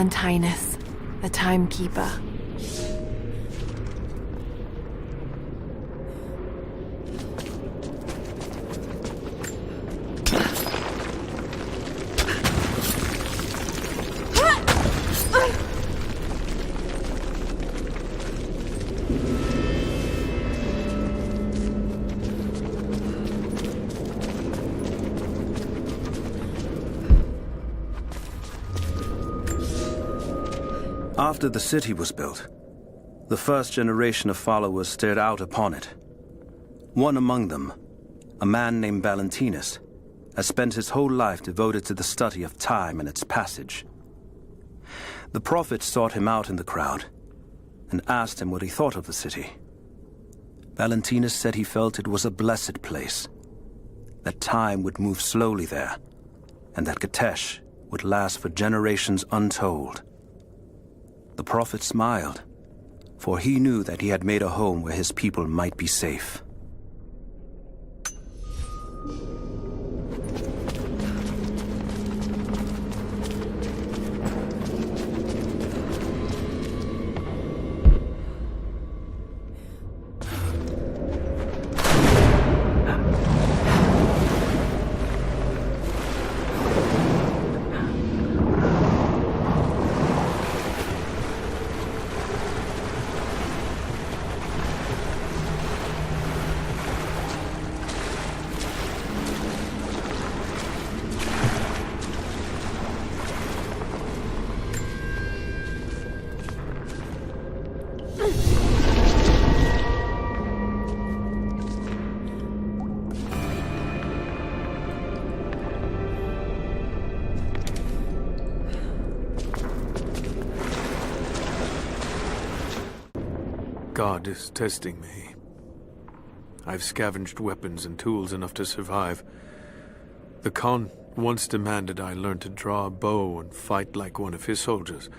Valentinus, the timekeeper. After the city was built, the first generation of followers stared out upon it. One among them, a man named Valentinus, has spent his whole life devoted to the study of time and its passage. The prophet sought him out in the crowd and asked him what he thought of the city. Valentinus said he felt it was a blessed place, that time would move slowly there, and that Kitezh would last for generations untold. The prophet smiled, for he knew that he had made a home where his people might be safe. God is testing me. I've scavenged weapons and tools enough to survive. The Khan once demanded I learn to draw a bow and fight like one of his soldiers,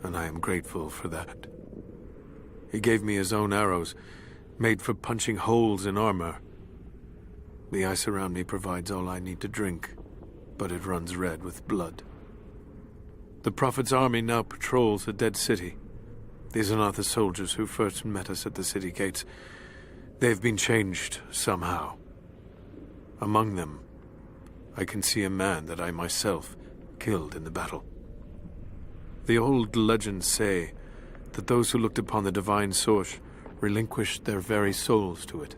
and I am grateful for that. He gave me his own arrows, made for punching holes in armor. The ice around me provides all I need to drink, but it runs red with blood. The Prophet's army now patrols the dead city. These are not the soldiers who first met us at the city gates. They've been changed somehow. Among them, I can see a man that I myself killed in the battle. The old legends say that those who looked upon the divine source relinquished their very souls to it,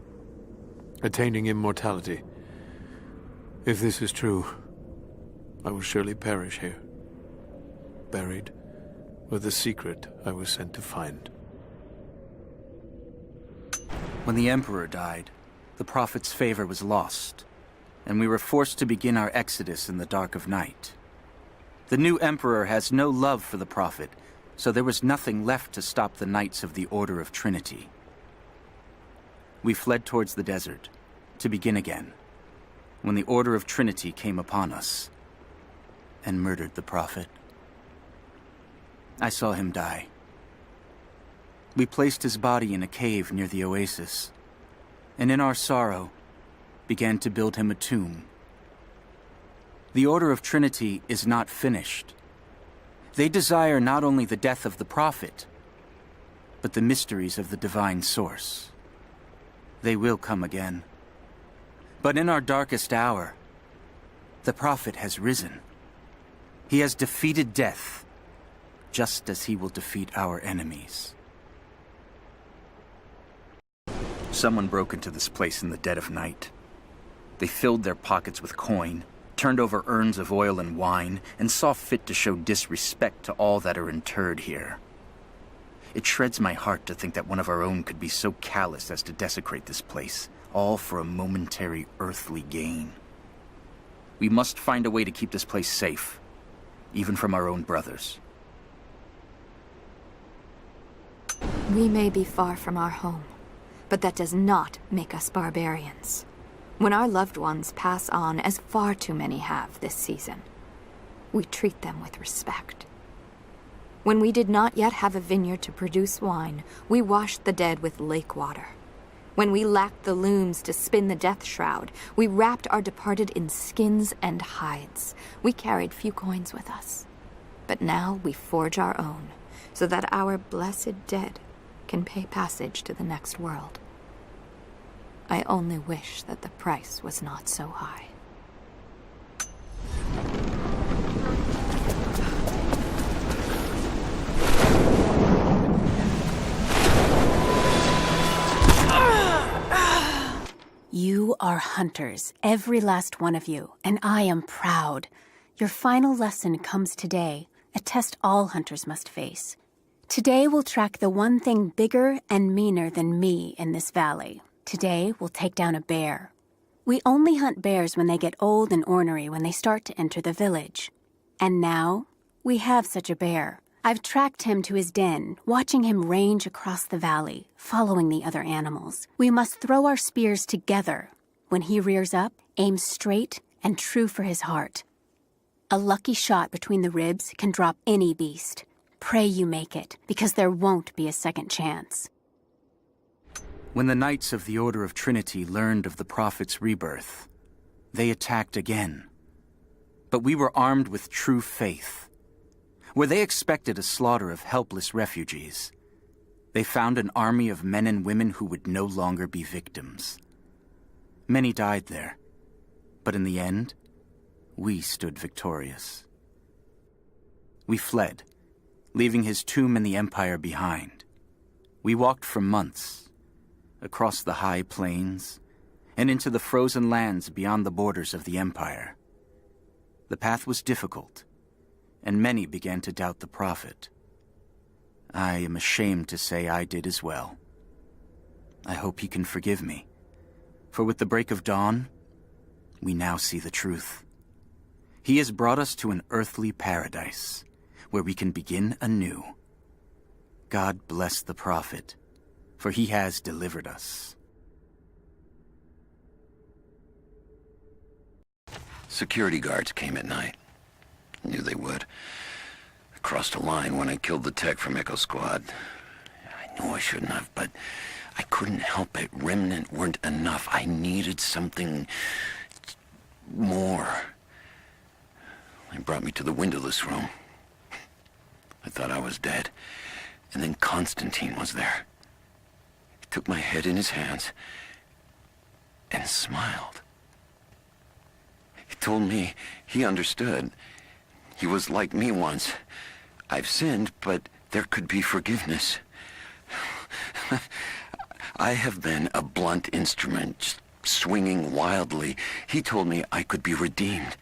attaining immortality. If this is true, I will surely perish here, buried with the secret I was sent to find. When the Emperor died, the Prophet's favor was lost, and we were forced to begin our exodus in the dark of night. The new Emperor has no love for the Prophet, so there was nothing left to stop the Knights of the Order of Trinity. We fled towards the desert, to begin again, when the Order of Trinity came upon us, and murdered the Prophet. I saw him die. We placed his body in a cave near the oasis, and in our sorrow, began to build him a tomb. The Order of Trinity is not finished. They desire not only the death of the Prophet, but the mysteries of the divine source. They will come again. But in our darkest hour, the Prophet has risen. He has defeated death, just as he will defeat our enemies. Someone broke into this place in the dead of night. They filled their pockets with coin, turned over urns of oil and wine, and saw fit to show disrespect to all that are interred here. It shreds my heart to think that one of our own could be so callous as to desecrate this place, all for a momentary earthly gain. We must find a way to keep this place safe, even from our own brothers. We may be far from our home, but that does not make us barbarians. When our loved ones pass on, as far too many have this season, we treat them with respect. When we did not yet have a vineyard to produce wine, we washed the dead with lake water. When we lacked the looms to spin the death shroud, we wrapped our departed in skins and hides. We carried few coins with us, But now we forge our own, so that our blessed dead can pay passage to the next world. I only wish that the price was not so high. You are hunters, every last one of you, and I am proud. Your final lesson comes today, a test all hunters must face. Today we'll track the one thing bigger and meaner than me in this valley. Today we'll take down a bear. We only hunt bears when they get old and ornery when they start to enter the village. And now, we have such a bear. I've tracked him to his den, watching him range across the valley, following the other animals. We must throw our spears together. When he rears up, aim straight and true for his heart. A lucky shot between the ribs can drop any beast. Pray you make it, because there won't be a second chance. When the Knights of the Order of Trinity learned of the Prophet's rebirth, they attacked again. But we were armed with true faith. Where they expected a slaughter of helpless refugees, they found an army of men and women who would no longer be victims. Many died there, but in the end, we stood victorious. We fled, leaving his tomb and the Empire behind. We walked for months, across the high plains, and into the frozen lands beyond the borders of the Empire. The path was difficult, and many began to doubt the Prophet. I am ashamed to say I did as well. I hope he can forgive me, for with the break of dawn, we now see the truth. He has brought us to an earthly paradise, where we can begin anew. God bless the Prophet, for he has delivered us. Security guards came at night. Knew they would. I crossed a line when I killed the tech from Echo Squad. I knew I shouldn't have, but I couldn't help it. Remnant weren't enough. I needed something more. They brought me to the windowless room. I thought I was dead. And then Constantine was there. He took my head in his hands and smiled. He told me he understood. He was like me once. I've sinned, but there could be forgiveness. I have been a blunt instrument, swinging wildly. He told me I could be redeemed.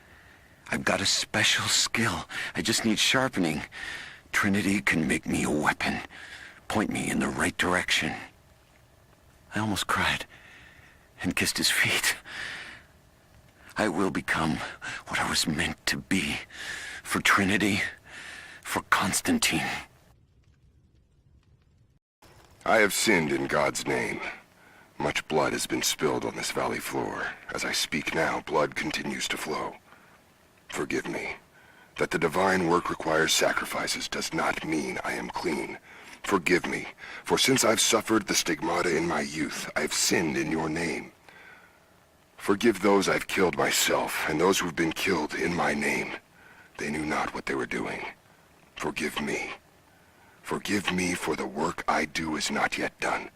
I've got a special skill. I just need sharpening. Trinity can make me a weapon, point me in the right direction. I almost cried and kissed his feet. I will become what I was meant to be. For Trinity, for Constantine. I have sinned in God's name. Much blood has been spilled on this valley floor. As I speak now, blood continues to flow. Forgive me. That the divine work requires sacrifices does not mean I am clean. Forgive me, for since I've suffered the stigmata in my youth, I've sinned in your name. Forgive those I've killed myself, and those who've been killed in my name. They knew not what they were doing. Forgive me. Forgive me, for the work I do is not yet done,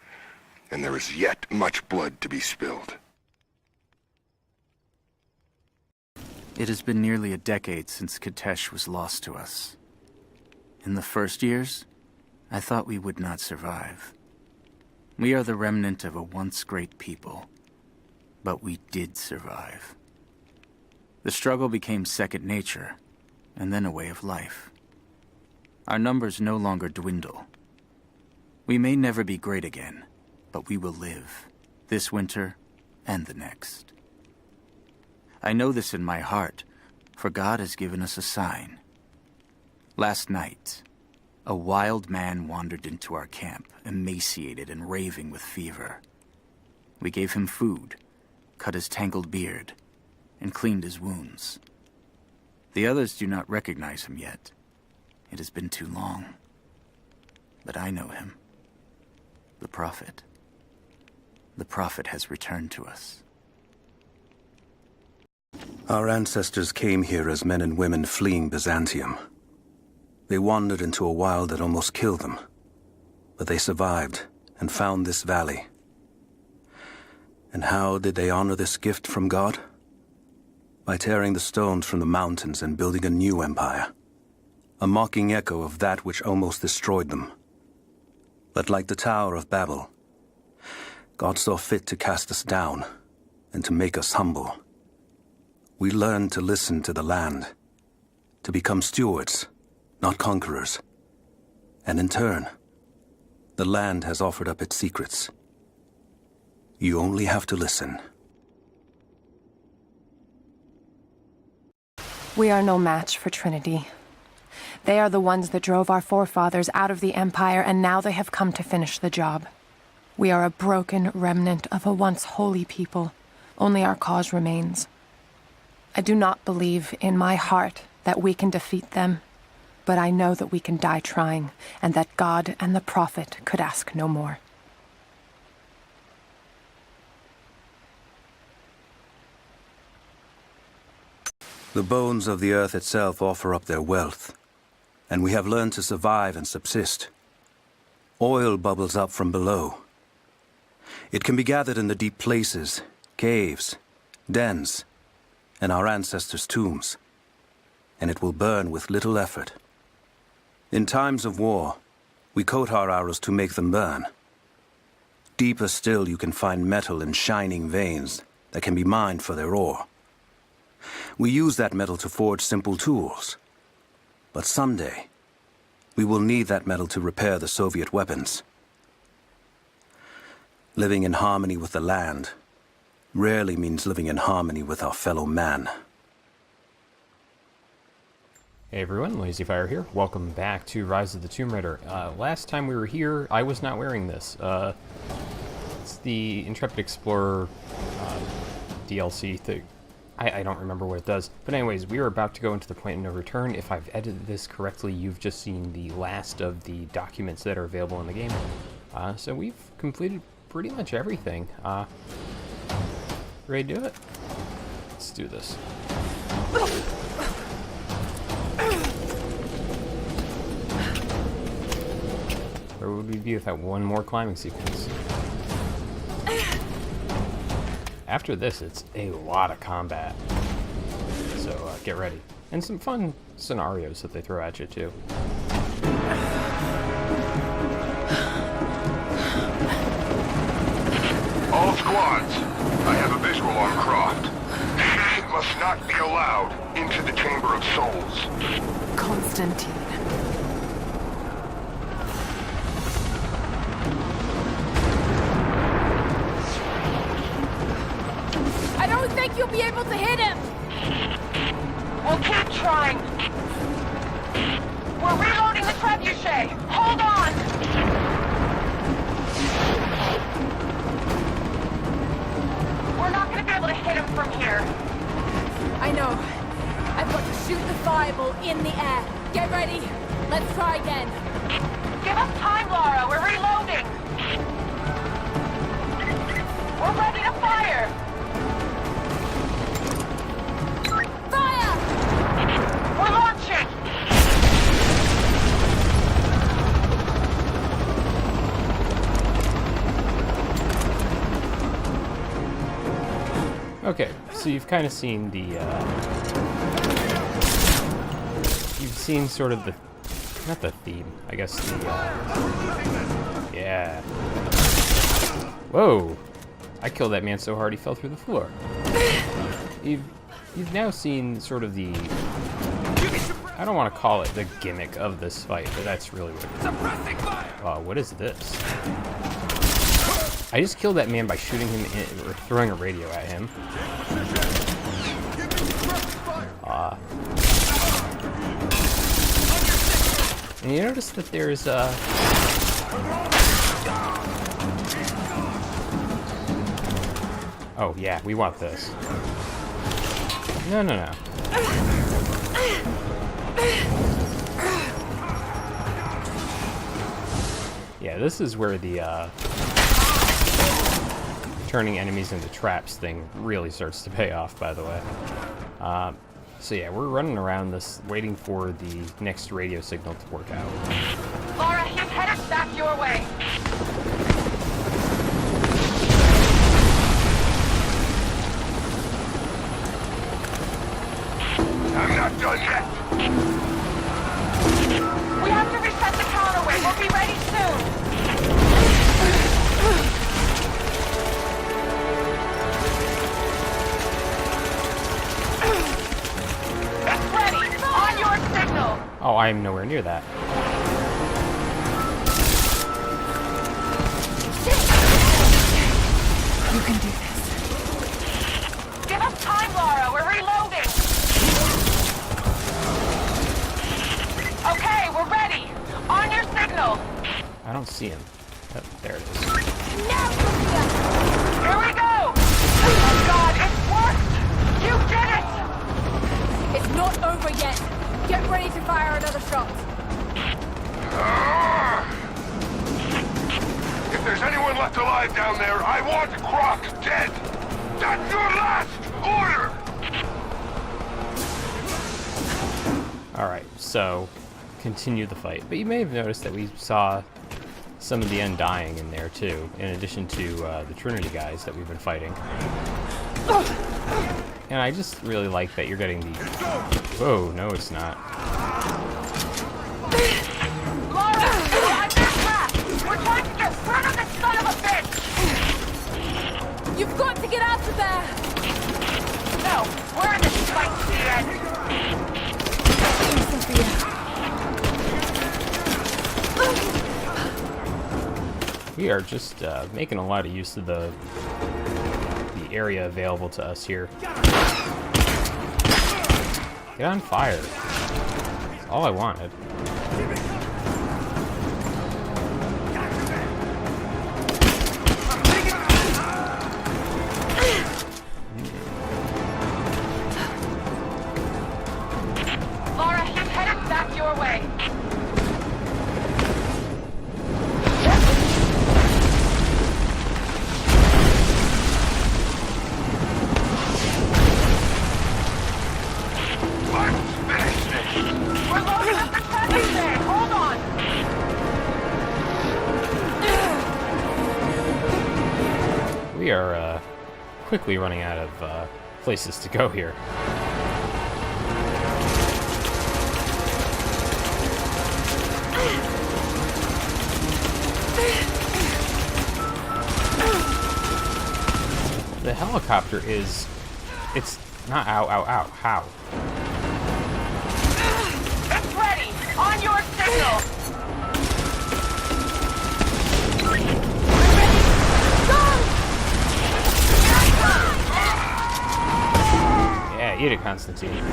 and there is yet much blood to be spilled. It has been nearly a decade since Kitezh was lost to us. In the first years, I thought we would not survive. We are the remnant of a once great people, but we did survive. The struggle became second nature, and then a way of life. Our numbers no longer dwindle. We may never be great again, but we will live, this winter and the next. I know this in my heart, for God has given us a sign. Last night, a wild man wandered into our camp, emaciated and raving with fever. We gave him food, cut his tangled beard, and cleaned his wounds. The others do not recognize him yet. It has been too long. But I know him. The Prophet. The Prophet has returned to us. Our ancestors came here as men and women fleeing Byzantium. They wandered into a wild that almost killed them. But they survived and found this valley. And how did they honor this gift from God? By tearing the stones from the mountains and building a new empire. A mocking echo of that which almost destroyed them. But like the Tower of Babel, God saw fit to cast us down and to make us humble. We learned to listen to the land, to become stewards, not conquerors. And in turn, the land has offered up its secrets. You only have to listen. We are no match for Trinity. They are the ones that drove our forefathers out of the Empire, and now they have come to finish the job. We are a broken remnant of a once holy people. Only our cause remains. I do not believe in my heart that we can defeat them, but I know that we can die trying, and that God and the Prophet could ask no more. The bones of the earth itself offer up their wealth, and we have learned to survive and subsist. Oil bubbles up from below. It can be gathered in the deep places, caves, dens, and our ancestors' tombs, and it will burn with little effort. In times of war, we coat our arrows to make them burn. Deeper still, you can find metal in shining veins that can be mined for their ore. We use that metal to forge simple tools. But someday, we will need that metal to repair the Soviet weapons. Living in harmony with the land rarely means living in harmony with our fellow man. Hey everyone, LazyFire here. Welcome back to Rise of the Tomb Raider. Last time we were here, I was not wearing this. It's the Intrepid Explorer DLC thing. I don't remember what it does. But anyways, we are about to go into the point of no return. If I've edited this correctly, you've just seen the last of the documents that are available in the game. So we've completed pretty much everything. Ready to do it? Let's do this. Where would we be without one more climbing sequence? After this, it's a lot of combat. So get ready. And some fun scenarios that they throw at you, too. All squads, I have a visual on Croft. She must not be allowed into the Chamber of Souls. Constantine. I don't think you'll be able to hit him! We'll keep trying. We're reloading the trebuchet. Hold on! We're not gonna be able to hit him from here. I know. I've got to shoot the fireball in the air. Get ready. Let's try again. Give us time, Lara. We're reloading. We're ready to fire. Fire! We're launching. Okay, so you've kind of seen the, you've seen sort of the, not the theme, I guess the, yeah. Whoa! I killed that man so hard he fell through the floor. You've now seen sort of the, I don't want to call it the gimmick of this fight, but that's really what it is. What is this? I just killed that man by shooting him in, or throwing a radio at him. And you notice that there's oh yeah, we want this. No. Yeah, this is where the turning enemies into traps thing really starts to pay off, by the way. So yeah, we're running around this, waiting for the next radio signal to work out. Laura, he's headed back your way. I'm not done yet. We have to reset the counterweight. We'll be ready soon. It's ready. On your signal. Oh, I'm nowhere near that. You can do this. Give us time, Laura. We're reloading. Okay, we're ready. On your signal. I don't see him. Oh, there it is. Now, Sophia. Here we go. Oh God, it's worked. You did it. It's not over yet. Get ready to fire another shot. If there's anyone left alive down there, I want Croc dead. That's your last order. Alright, so continue the fight. But you may have noticed that we saw some of the Undying in there too, in addition to the Trinity guys that we've been fighting. And I just really like that you're getting the... Whoa, no it's not. Laura, we're under attack. We're trying to get rid of this son of a bitch. You've got to get out of there. No, we're in this fight to the end. We are just making a lot of use of the area available to us here. Get on fire. That's all I wanted. Laura, he's headed back your way. We're loading up the traffic there. Hold on. We are quickly running out of places to go here. The helicopter is... It's not ow, ow, ow. How? It's ready. On your signal. Yeah, eat it, Constantine.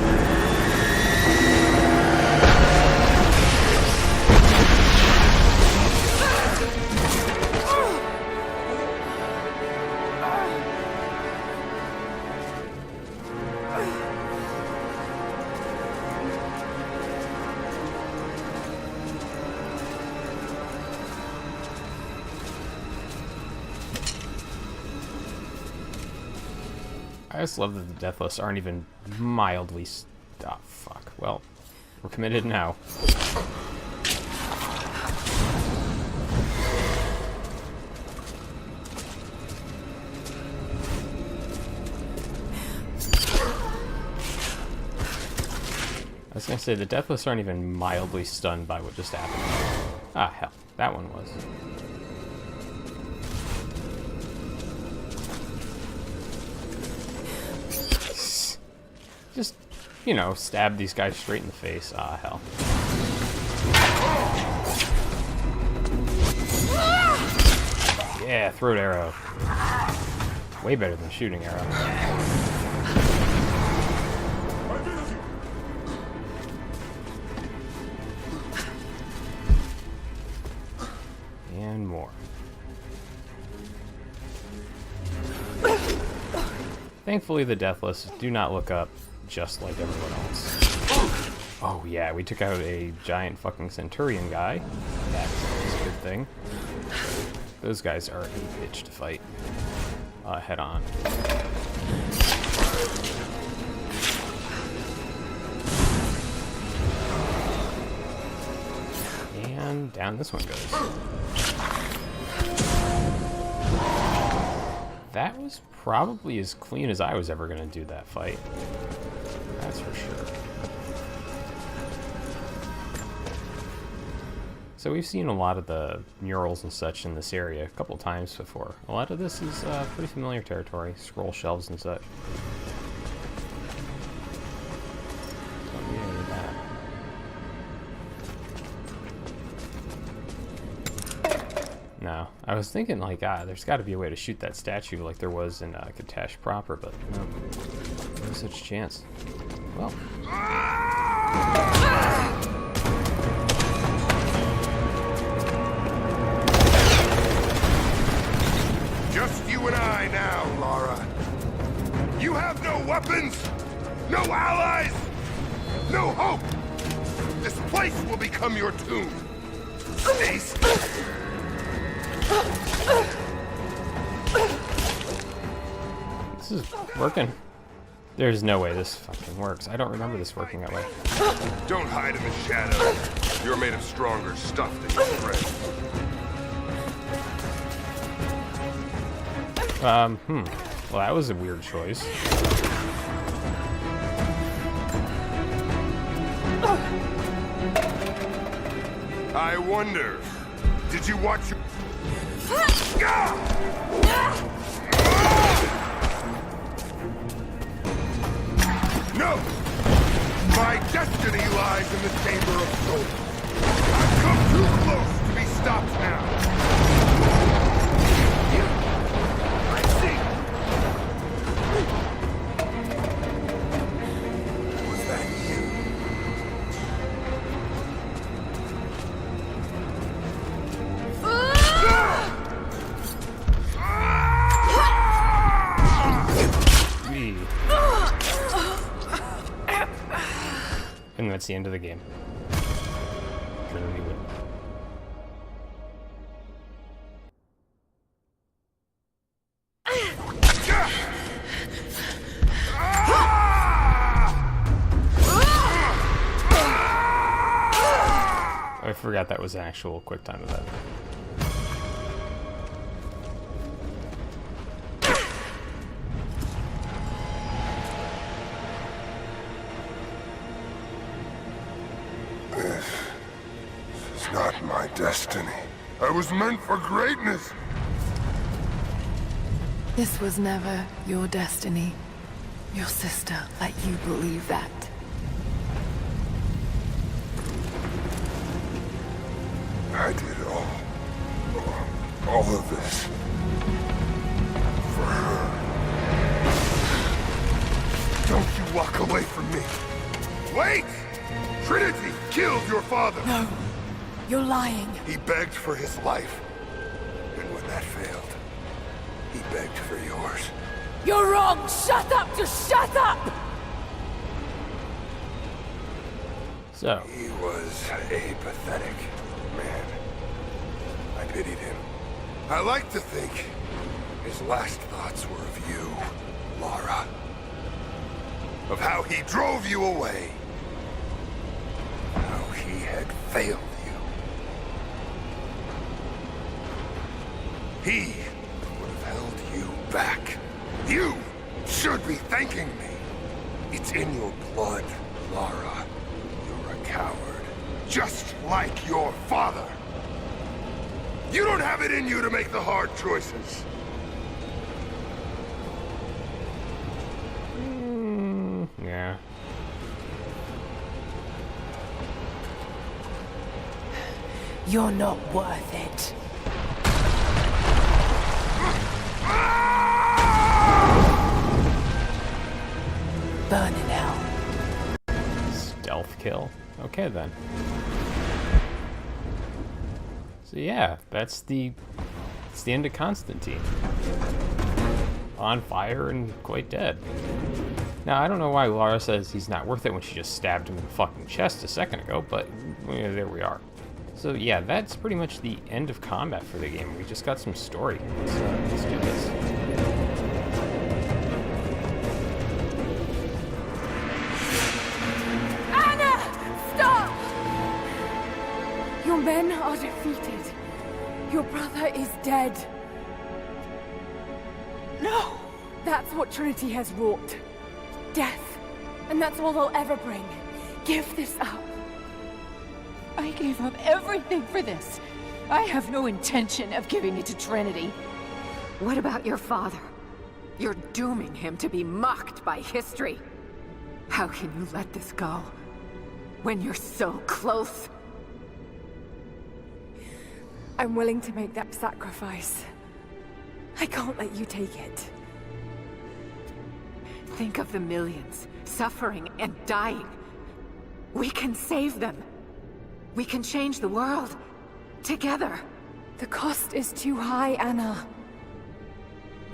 I just love that the Deathless aren't even mildly... Oh, fuck. Well, we're committed now. I was gonna say, the Deathless aren't even mildly stunned by what just happened. Ah, hell. That one was. Just, you know, stab these guys straight in the face. Ah, hell. Yeah, throat arrow. Way better than shooting arrow. And more. Thankfully, the Deathless do not look up just like everyone else. Oh yeah, we took out a giant fucking Centurion guy. That's a good thing. Those guys are a bitch to fight. Head on. And down this one goes. That was probably as clean as I was ever going to do that fight. That's for sure. So we've seen a lot of the murals and such in this area a couple times before. A lot of this is pretty familiar territory, scroll shelves and such. So yeah, that. No, I was thinking like, there's got to be a way to shoot that statue like there was in Katash proper, but no such chance. Well. Just you and I now, Lara. You have no weapons, no allies, no hope. This place will become your tomb. Ace. This is working. There's no way this fucking works. I don't remember this working that way. Don't hide in the shadows. You're made of stronger stuff than your friends. Well, that was a weird choice. I wonder, did you watch your... No! My destiny lies in the Chamber of Souls. I've come too close to be stopped now. I see! Was that you? And that's the end of the game. Trinity win. I forgot that was an actual quick time event. This is not my destiny. I was meant for greatness. This was never your destiny. Your sister let you believe that. I did all of this for her. Don't you walk away from me. Wait! Trinity killed your father. No, you're lying. He begged for his life. And when that failed, he begged for yours. You're wrong! Shut up! Just shut up! So. He was a pathetic man. I pitied him. I like to think his last thoughts were of you, Lara. Of how he drove you away. How he had failed you. He would have held you back. You should be thanking me. It's in your blood, Lara. You're a coward. Just like your father. You don't have it in you to make the hard choices. Yeah. You're not worth it. Burn in hell. Stealth kill. Okay then. So yeah, it's the end of Constantine. On fire and quite dead. Now I don't know why Lara says he's not worth it when she just stabbed him in the fucking chest a second ago, but there we are. So yeah, that's pretty much the end of combat for the game. We just got some story. Let's do this. Anna! Stop! Your men are defeated. Your brother is dead. No! That's what Trinity has wrought. Death. And that's all they'll ever bring. Give this up. I gave up everything for this. I have no intention of giving it to Trinity. What about your father? You're dooming him to be mocked by history. How can you let this go? When you're so close? I'm willing to make that sacrifice. I can't let you take it. Think of the millions, suffering and dying. We can save them. We can change the world. Together. The cost is too high, Anna.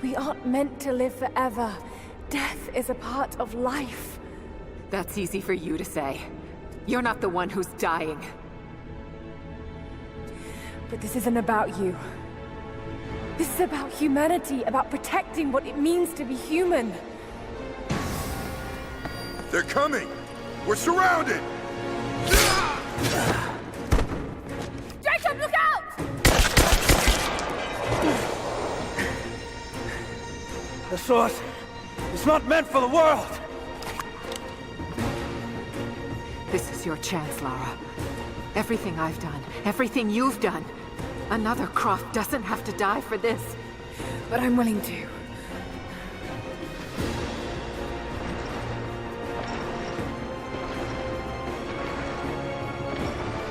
We aren't meant to live forever. Death is a part of life. That's easy for you to say. You're not the one who's dying. But this isn't about you. This is about humanity, about protecting what it means to be human. They're coming! We're surrounded! Jacob, look out! The sword is not meant for the world! This is your chance, Lara. Everything I've done, everything you've done. Another Croft doesn't have to die for this. But I'm willing to.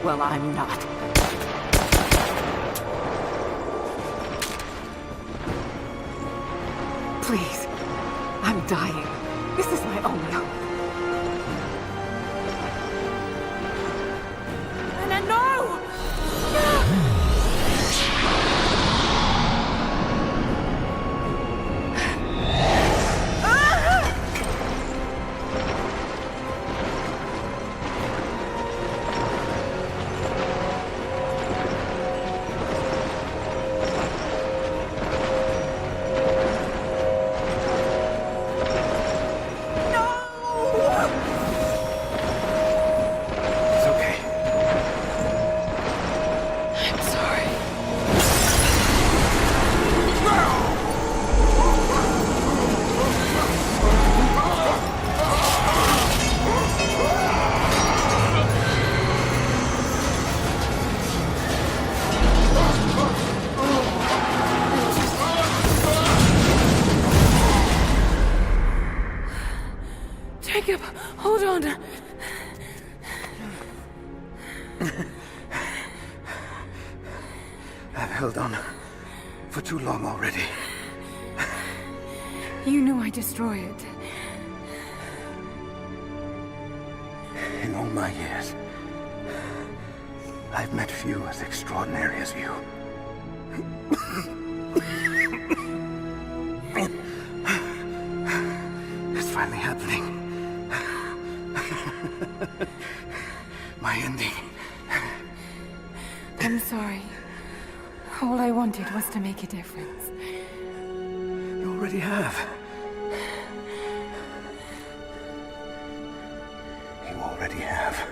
Well, I'm not. Please. I'm dying. This is my only hope. Anna, no! Jacob, hold on. I've held on for too long already. You knew I'd destroy it. In all my years, I've met few as extraordinary as you. It's finally happening. My ending. I'm sorry. All I wanted was to make a difference. You already have. You already have.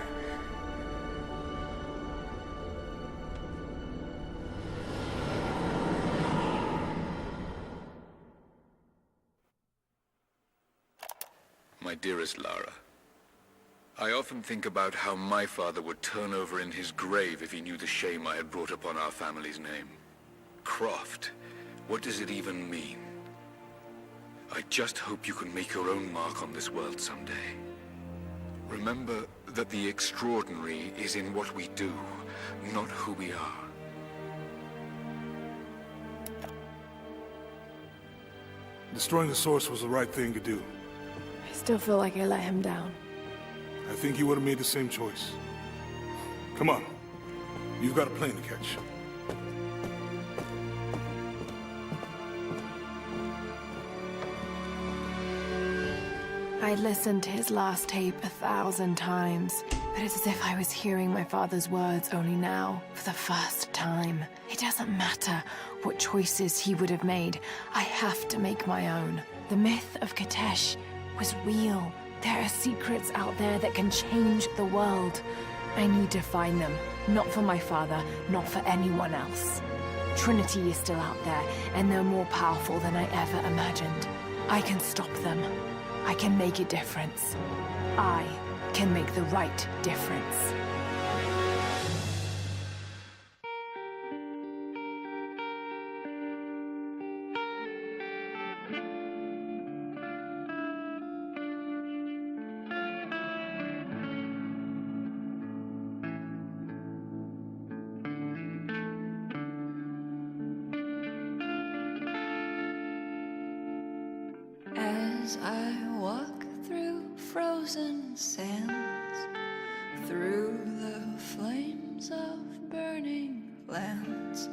My dearest Lara, I often think about how my father would turn over in his grave if he knew the shame I had brought upon our family's name. Croft, what does it even mean? I just hope you can make your own mark on this world someday. Remember that the extraordinary is in what we do, not who we are. Destroying the source was the right thing to do. I still feel like I let him down. I think you would have made the same choice. Come on. You've got a plane to catch. I listened to his last tape 1,000 times, but it's as if I was hearing my father's words only now, for the first time. It doesn't matter what choices he would have made. I have to make my own. The myth of Katesh was real. There are secrets out there that can change the world. I need to find them. Not for my father, not for anyone else. Trinity is still out there, and they're more powerful than I ever imagined. I can stop them. I can make a difference. I can make the right difference. As I walk through frozen sands, through the flames of burning lands,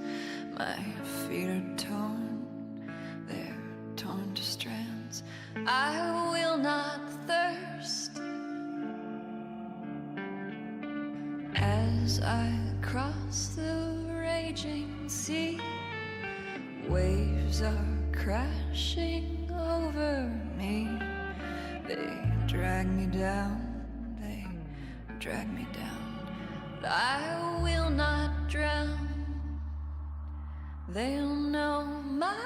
my feet are torn, they're torn to strands. I will not thirst. As I cross the raging sea, waves are crashing over me. They drag me down, they drag me down. But I will not drown. They'll know my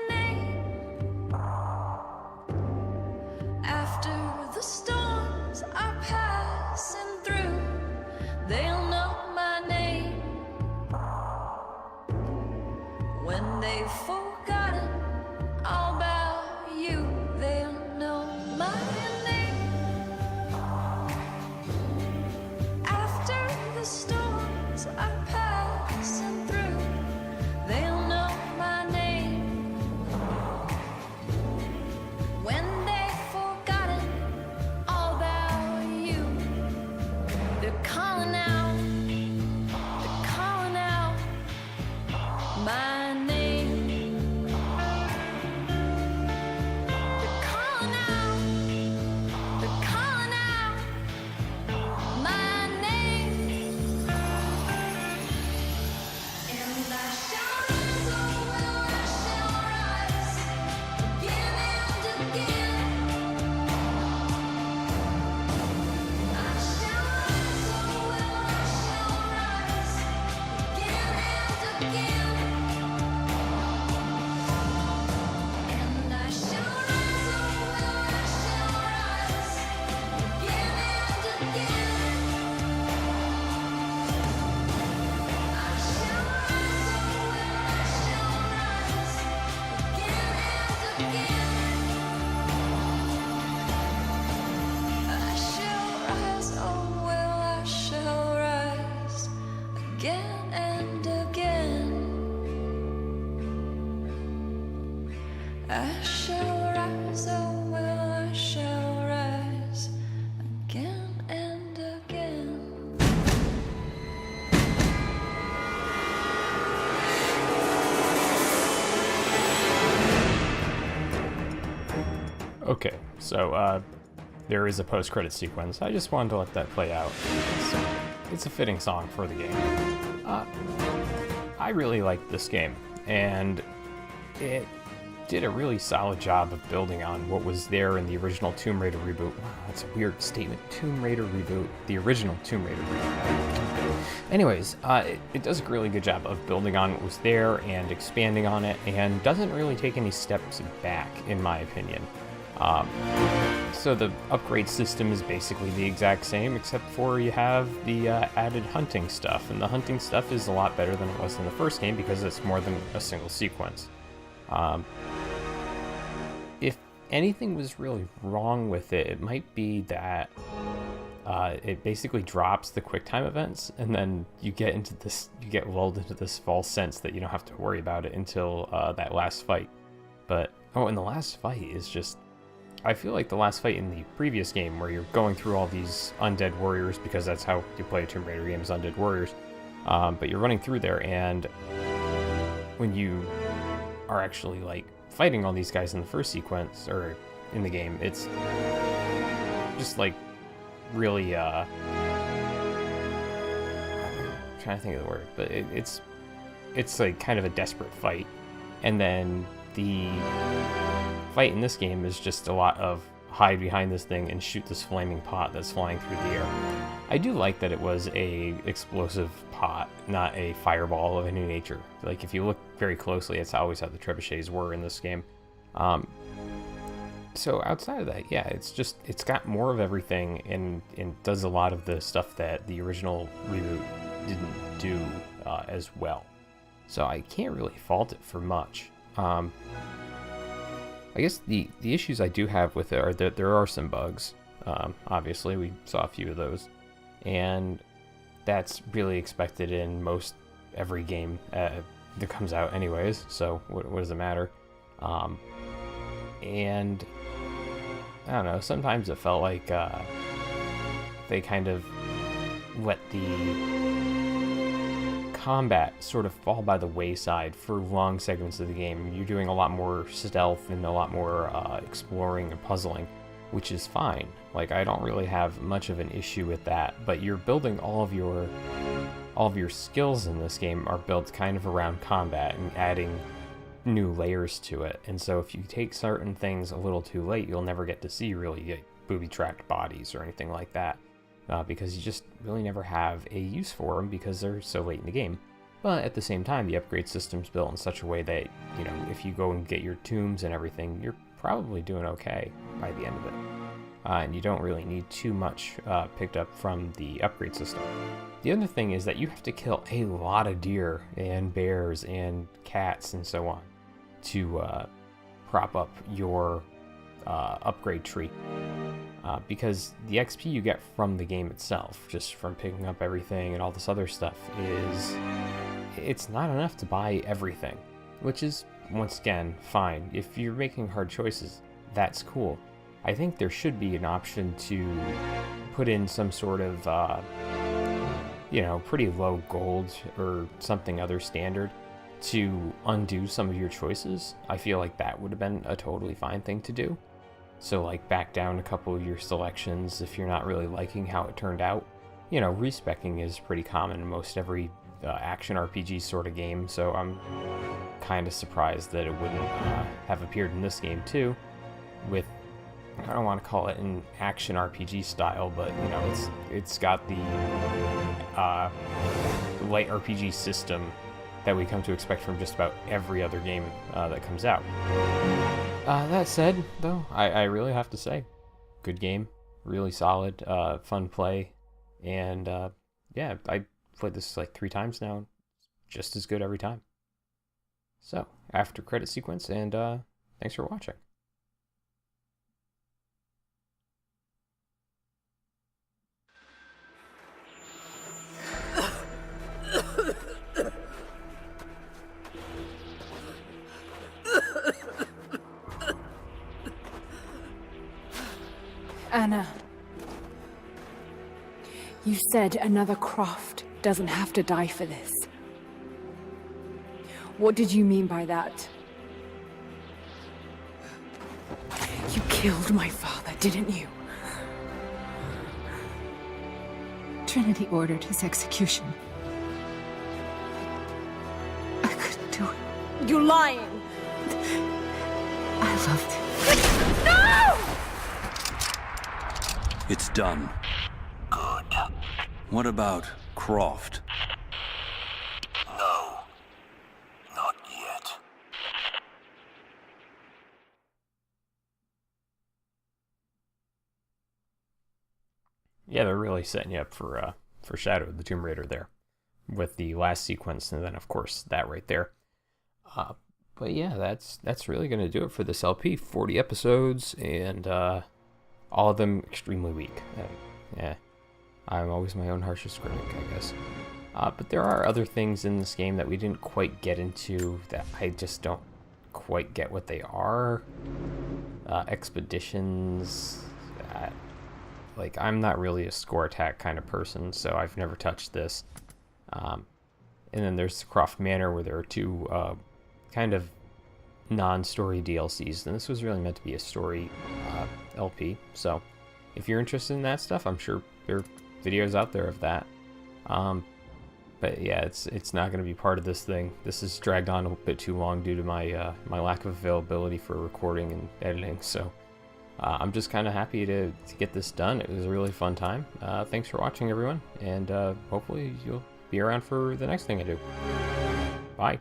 name. After the storms are passing through, they'll know my name. When they've forgotten all about you, they'll know my name. After the storms are passing through, they'll know my name. When they've forgotten all about you, they're calling out my name. I shall rise, oh well, I shall rise again and again. Okay, so there is a post-credit sequence. I just wanted to let that play out. It's a fitting song for the game. I really liked this game, and it did a really solid job of building on what was there in the original Tomb Raider reboot. Wow, that's a weird statement. Tomb Raider reboot. The original Tomb Raider reboot. Anyways, it does a really good job of building on what was there and expanding on it, and doesn't really take any steps back, in my opinion. So the upgrade system is basically the exact same, except for you have the added hunting stuff, and the hunting stuff is a lot better than it was in the first game because it's more than a single sequence. If anything was really wrong with it, it might be that it basically drops the QuickTime events, and then you get lulled into this false sense that you don't have to worry about it until that last fight. But and the last fight is just, I feel like the last fight in the previous game where you're going through all these undead warriors, because that's how you play a Tomb Raider game, is undead warriors. But you're running through there, and when you are actually like fighting all these guys in the first sequence or in the game, it's just like really I'm trying to think of the word, but it's like kind of a desperate fight. And then the fight in this game is just a lot of hide behind this thing and shoot this flaming pot that's flying through the air. I do like that it was a explosive pot, not a fireball of any nature. Like, if you look very closely, it's always how the trebuchets were in this game. So outside of that, yeah, it's got more of everything and does a lot of the stuff that the original reboot didn't do as well. So I can't really fault it for much. I guess the issues I do have with it are that there are some bugs. Obviously, we saw a few of those. And that's really expected in most every game that comes out anyways, so what does it matter? And I don't know, sometimes it felt like they kind of let the combat sort of fall by the wayside for long segments of the game. You're doing a lot more stealth and a lot more exploring and puzzling, which is fine. Like, I don't really have much of an issue with that, but you're building all of your skills in this game are built kind of around combat and adding new layers to it. And so if you take certain things a little too late, you'll never get to see really booby-trapped bodies or anything like that, because you just really never have a use for them because they're so late in the game. But at the same time, the upgrade system's built in such a way that, you know, if you go and get your tombs and everything, you're probably doing okay by the end of it. And you don't really need too much picked up from the upgrade system. The other thing is that you have to kill a lot of deer and bears and cats and so on to prop up your upgrade tree. Because the XP you get from the game itself, just from picking up everything and all this other stuff, it's not enough to buy everything. Which is, once again, fine. If you're making hard choices, that's cool. I think there should be an option to put in some sort of, pretty low gold or something other standard to undo some of your choices. I feel like that would have been a totally fine thing to do. So, like, back down a couple of your selections if you're not really liking how it turned out. You know, respecking is pretty common in most every action RPG sort of game, so I'm kind of surprised that it wouldn't have appeared in this game too, with, I don't want to call it an action RPG style, but, you know, it's got the light RPG system that we come to expect from just about every other game that comes out. That said, though, I really have to say, good game, really solid, fun play, and yeah, I played this like 3 times now, just as good every time. So, after credit sequence, and thanks for watching. Anna, you said another Croft doesn't have to die for this. What did you mean by that? You killed my father, didn't you? Trinity ordered his execution. I couldn't do it. You're lying! I loved him. No! It's done. Good. What about Croft? No. Not yet. Yeah, they're really setting you up for Shadow of the Tomb Raider there, with the last sequence, and then of course that right there. But yeah, that's really going to do it for this LP. 40 episodes, and all of them extremely weak. Yeah, I'm always my own harshest critic, I guess. But there are other things in this game that we didn't quite get into that I just don't quite get what they are. Expeditions. Like, I'm not really a score attack kind of person, so I've never touched this. And then there's the Croft Manor, where there are 2 kind of non-story DLCs, and this was really meant to be a story LP. So if you're interested in that stuff, I'm sure there are videos out there of that. But yeah, it's not going to be part of this thing. This is dragged on a bit too long due to my my lack of availability for recording and editing. So I'm just kind of happy to get this done. It was a really fun time. Thanks for watching, everyone, and hopefully you'll be around for the next thing I do. Bye.